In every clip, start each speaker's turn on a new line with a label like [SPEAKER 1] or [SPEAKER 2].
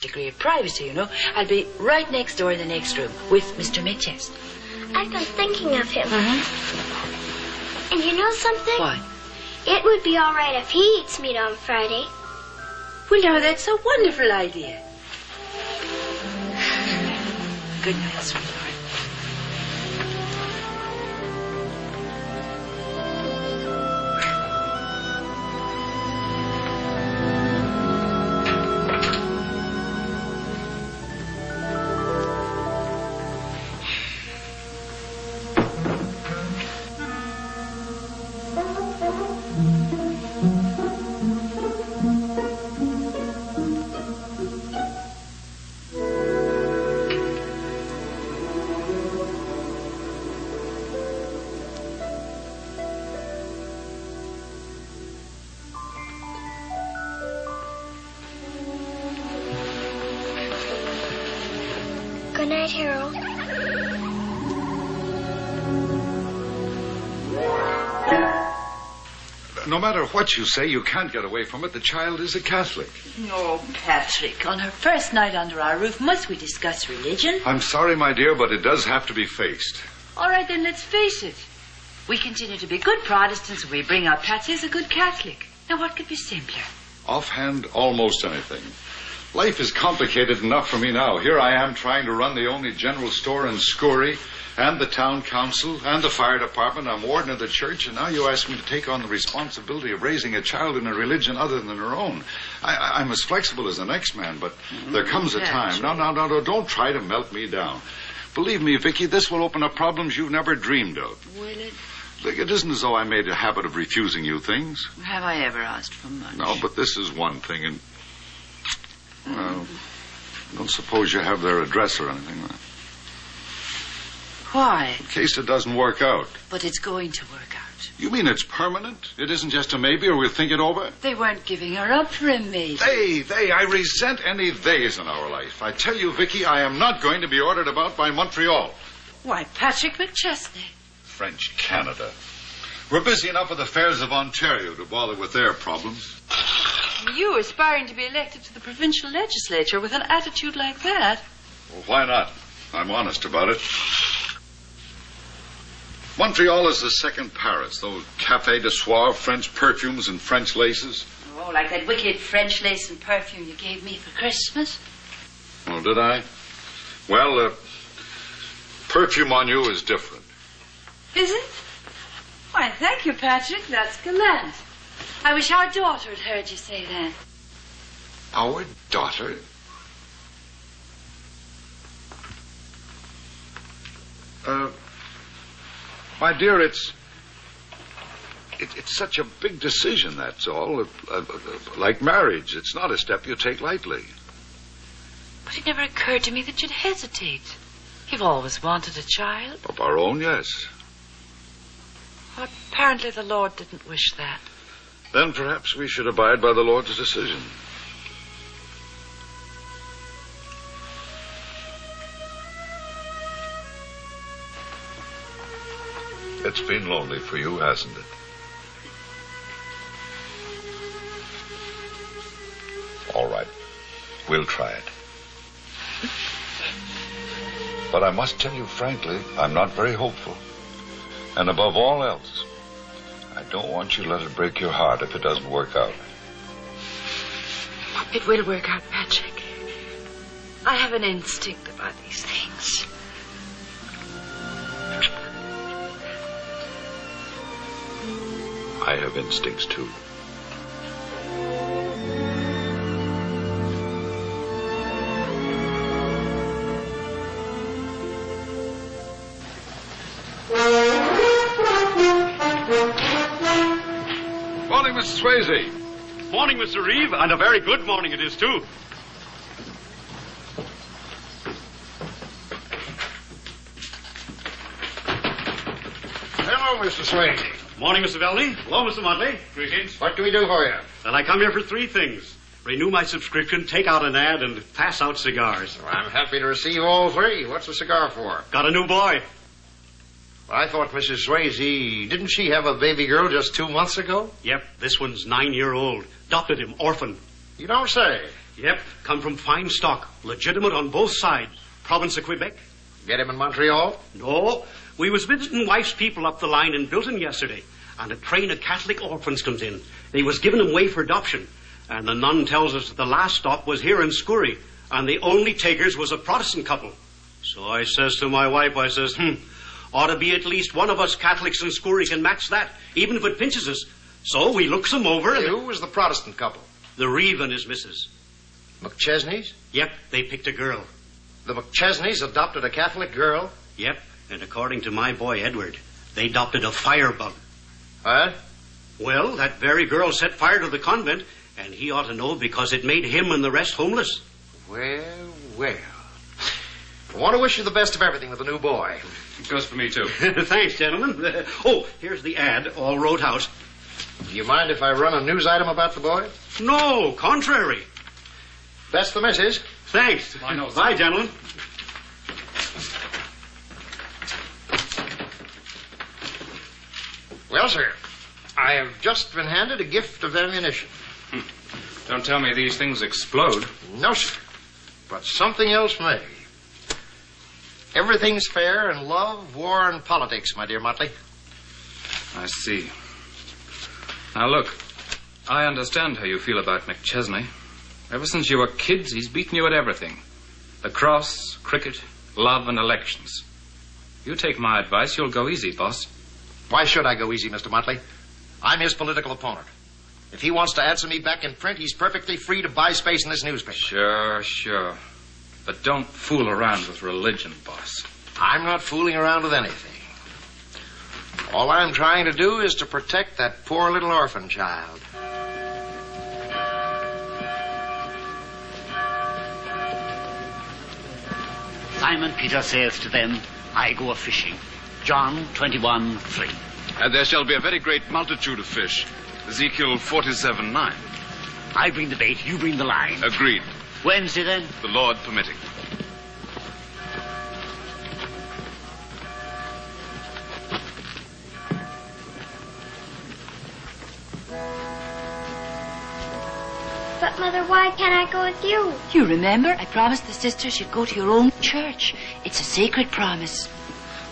[SPEAKER 1] degree of privacy, you know. I'll be right next door in the next room with Mr. Mitchell.
[SPEAKER 2] I've been thinking of him.
[SPEAKER 1] Mm-hmm.
[SPEAKER 2] And you know something?
[SPEAKER 1] What?
[SPEAKER 2] It would be all right if he eats meat on Friday.
[SPEAKER 1] Well, now, that's a wonderful idea. Good night, sweetheart.
[SPEAKER 2] Good night, Harold.
[SPEAKER 3] No matter what you say, you can't get away from it. The child is a Catholic.
[SPEAKER 1] Oh, Patrick, on her first night under our roof, must we discuss religion?
[SPEAKER 3] I'm sorry, my dear, but it does have to be faced.
[SPEAKER 1] All right, then, let's face it. We continue to be good Protestants and we bring up Patsy as a good Catholic. Now, what could be simpler?
[SPEAKER 3] Offhand, almost anything. Life is complicated enough for me now. Here I am trying to run the only general store in Scourie, and the town council, and the fire department. I'm warden of the church, and now you ask me to take on the responsibility of raising a child in a religion other than her own. I'm as flexible as the next man, but there comes a time. No, don't try to melt me down. Believe me, Vicky, this will open up problems you've never dreamed of.
[SPEAKER 1] Will it?
[SPEAKER 3] Look, it isn't as though I made a habit of refusing you things.
[SPEAKER 1] Have I ever asked for much?
[SPEAKER 3] No, but this is one thing, and... Well, I don't suppose you have their address or anything.
[SPEAKER 1] Why?
[SPEAKER 3] In case it doesn't work out.
[SPEAKER 1] But it's going to work out.
[SPEAKER 3] You mean it's permanent? It isn't just a maybe, or we'll think it over?
[SPEAKER 1] They weren't giving her up for a maybe.
[SPEAKER 3] I resent any theys in our life. I tell you, Vicky, I am not going to be ordered about by Montreal.
[SPEAKER 1] Why, Patrick McChesney.
[SPEAKER 3] French Canada. We're busy enough with affairs of Ontario to bother with their problems.
[SPEAKER 1] You aspiring to be elected to the provincial legislature with an attitude like that?
[SPEAKER 3] Well, why not? I'm honest about it. Montreal is the second Paris. Those Café de Soir, French perfumes and French laces.
[SPEAKER 1] Oh, like that wicked French lace and perfume you gave me for Christmas.
[SPEAKER 3] Oh, did I? Well, perfume on you is different.
[SPEAKER 1] Is it? Why, thank you, Patrick. That's gallant. I wish our daughter had heard you say that.
[SPEAKER 3] Our daughter? My dear, it's such a big decision, that's all. Like marriage, it's not a step you take lightly.
[SPEAKER 1] But it never occurred to me that you'd hesitate. You've always wanted a child.
[SPEAKER 3] Of our own, yes.
[SPEAKER 1] Well, apparently the Lord didn't wish that.
[SPEAKER 3] Then perhaps we should abide by the Lord's decision. It's been lonely for you, hasn't it? All right. We'll try it. But I must tell you frankly, I'm not very hopeful. And above all else, I don't want you to let it break your heart if it doesn't work out.
[SPEAKER 1] It will work out, Patrick. I have an instinct about these things.
[SPEAKER 3] I have instincts, too. Morning, Mr. Swayze.
[SPEAKER 4] Morning, Mr. Reeve, and a very good morning it is, too.
[SPEAKER 5] Hello, Mr. Swayze.
[SPEAKER 4] Morning, Mr. Velney. Hello, Mr. Motley.
[SPEAKER 5] Greetings. What do we do for you?
[SPEAKER 4] Well, I come here for three things. Renew my subscription, take out an ad, and pass out cigars.
[SPEAKER 5] Well, I'm happy to receive all three. What's the cigar for?
[SPEAKER 4] Got a new boy.
[SPEAKER 5] Well, I thought Mrs. Swayze, didn't she have a baby girl just 2 months ago?
[SPEAKER 4] Yep, this one's 9-year-old. Adopted him, orphan.
[SPEAKER 5] You don't say.
[SPEAKER 4] Yep, come from fine stock. Legitimate on both sides. Province of Quebec.
[SPEAKER 5] Get him in Montreal?
[SPEAKER 4] No. We was visiting wife's people up the line in Bilton yesterday, and a train of Catholic orphans comes in. They was giving them way for adoption. And the nun tells us that the last stop was here in Scurry, and the only takers was a Protestant couple. So I says to my wife, ought to be at least one of us Catholics in Scurry can match that, even if it pinches us. So we looks them over.
[SPEAKER 5] Hey, who was the Protestant couple?
[SPEAKER 4] The Reeve and his missus.
[SPEAKER 5] McChesney's?
[SPEAKER 4] Yep, they picked a girl.
[SPEAKER 5] The McChesneys adopted a Catholic girl?
[SPEAKER 4] Yep, and according to my boy Edward, they adopted a firebug.
[SPEAKER 5] What?
[SPEAKER 4] Well, that very girl set fire to the convent, and he ought to know because it made him and the rest homeless.
[SPEAKER 5] Well, well. I want to wish you the best of everything with the new boy.
[SPEAKER 3] It goes for me, too.
[SPEAKER 4] Thanks, gentlemen. Here's the ad, all wrote out.
[SPEAKER 5] Do you mind if I run a news item about the boy?
[SPEAKER 4] No, contrary.
[SPEAKER 5] That's the missus.
[SPEAKER 4] Thanks.
[SPEAKER 3] I know.
[SPEAKER 4] Bye, gentlemen.
[SPEAKER 5] Well, sir, I have just been handed a gift of ammunition.
[SPEAKER 6] Don't tell me these things explode.
[SPEAKER 5] No, sir. But something else may. Everything's fair in love, war, and politics, my dear Motley.
[SPEAKER 6] I see. Now, look, I understand how you feel about McChesney. Ever since you were kids, he's beaten you at everything. Lacrosse, cricket, love, and elections. You take my advice, you'll go easy, boss.
[SPEAKER 5] Why should I go easy, Mr. Motley? I'm his political opponent. If he wants to answer me back in print, he's perfectly free to buy space in this newspaper.
[SPEAKER 6] Sure. But don't fool around with religion, boss.
[SPEAKER 5] I'm not fooling around with anything. All I'm trying to do is to protect that poor little orphan child.
[SPEAKER 7] Simon Peter saith to them, I go a-fishing. John 21:3.
[SPEAKER 8] And there shall be a very great multitude of fish. Ezekiel 47:9.
[SPEAKER 7] I bring the bait, you bring the line.
[SPEAKER 8] Agreed.
[SPEAKER 7] Wednesday, then?
[SPEAKER 8] The Lord permitting.
[SPEAKER 2] But, Mother, why can't I go with you?
[SPEAKER 1] You remember, I promised the sisters you'd go to your own church. It's a sacred promise.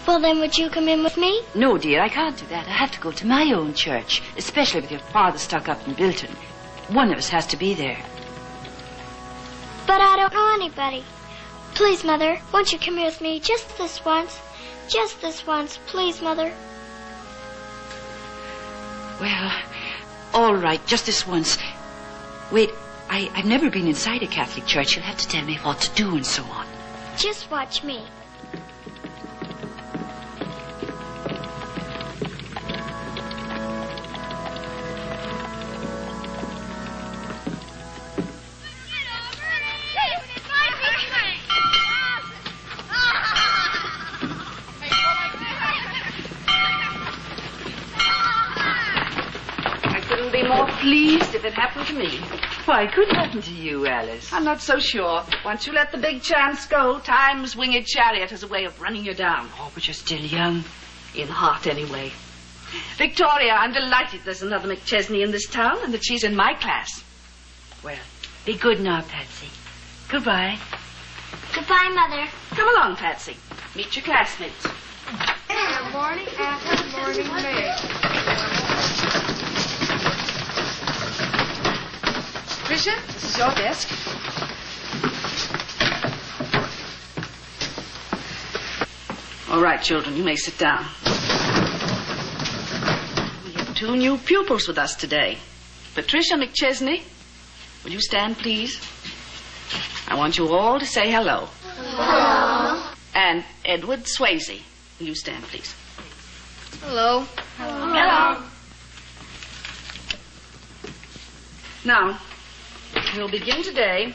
[SPEAKER 2] Well, then would you come in with me?
[SPEAKER 1] No, dear, I can't do that. I have to go to my own church, especially with your father stuck up in Bilton. One of us has to be there.
[SPEAKER 2] But I don't know anybody. Please, Mother, won't you come here with me just this once? Just this once, please, Mother.
[SPEAKER 1] Well, all right, just this once. Wait, I've never been inside a Catholic church. You'll have to tell me what to do and so on.
[SPEAKER 2] Just watch me.
[SPEAKER 9] Pleased if it happened to me.
[SPEAKER 1] Why, it could happen to you, Alice.
[SPEAKER 9] I'm not so sure. Once you let the big chance go, time's winged chariot has a way of running you down.
[SPEAKER 1] Oh, but you're still young.
[SPEAKER 9] In heart, anyway. Victoria, I'm delighted there's another McChesney in this town and that she's in my class.
[SPEAKER 1] Well, be good now, Patsy. Goodbye.
[SPEAKER 2] Goodbye, Mother.
[SPEAKER 9] Come along, Patsy. Meet your classmates.
[SPEAKER 10] Morning apple, morning May.
[SPEAKER 9] Tricia, this is your desk. All right, children, you may sit down. We have 2 new pupils with us today. Patricia McChesney, will you stand, please? I want you all to say hello.
[SPEAKER 2] Hello.
[SPEAKER 9] And Edward Swayze, will you stand, please?
[SPEAKER 10] Hello.
[SPEAKER 2] Hello.
[SPEAKER 9] Now, we'll begin today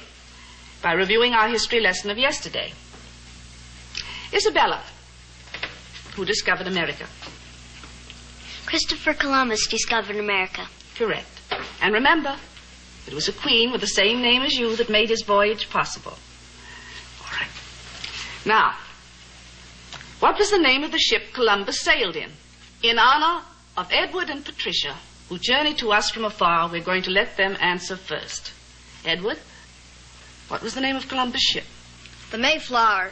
[SPEAKER 9] by reviewing our history lesson of yesterday. Isabella, who discovered America?
[SPEAKER 2] Christopher Columbus discovered America.
[SPEAKER 9] Correct. And remember, it was a queen with the same name as you that made his voyage possible. All right. Now, what was the name of the ship Columbus sailed in? In honor of Edward and Patricia, who journeyed to us from afar, we're going to let them answer first. Edward? What was the name of Columbus' ship?
[SPEAKER 10] The Mayflower.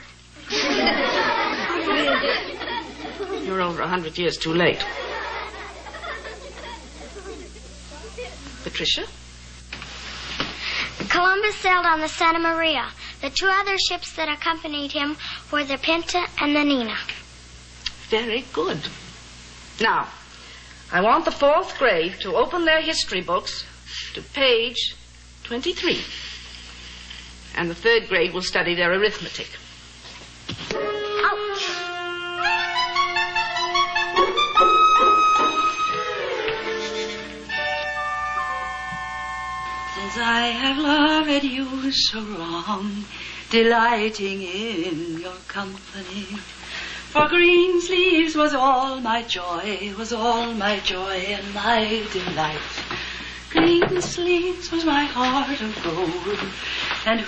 [SPEAKER 9] You're over 100 years too late. Patricia?
[SPEAKER 2] Columbus sailed on the Santa Maria. The two other ships that accompanied him were the Pinta and the Nina.
[SPEAKER 9] Very good. Now, I want the 4th grade to open their history books to page 23. And the 3rd grade will study their arithmetic.
[SPEAKER 2] Ouch!
[SPEAKER 1] Since I have loved you so long, delighting in your company, for Greensleeves was all my joy, and my delight. Greensleeves was my heart of gold, and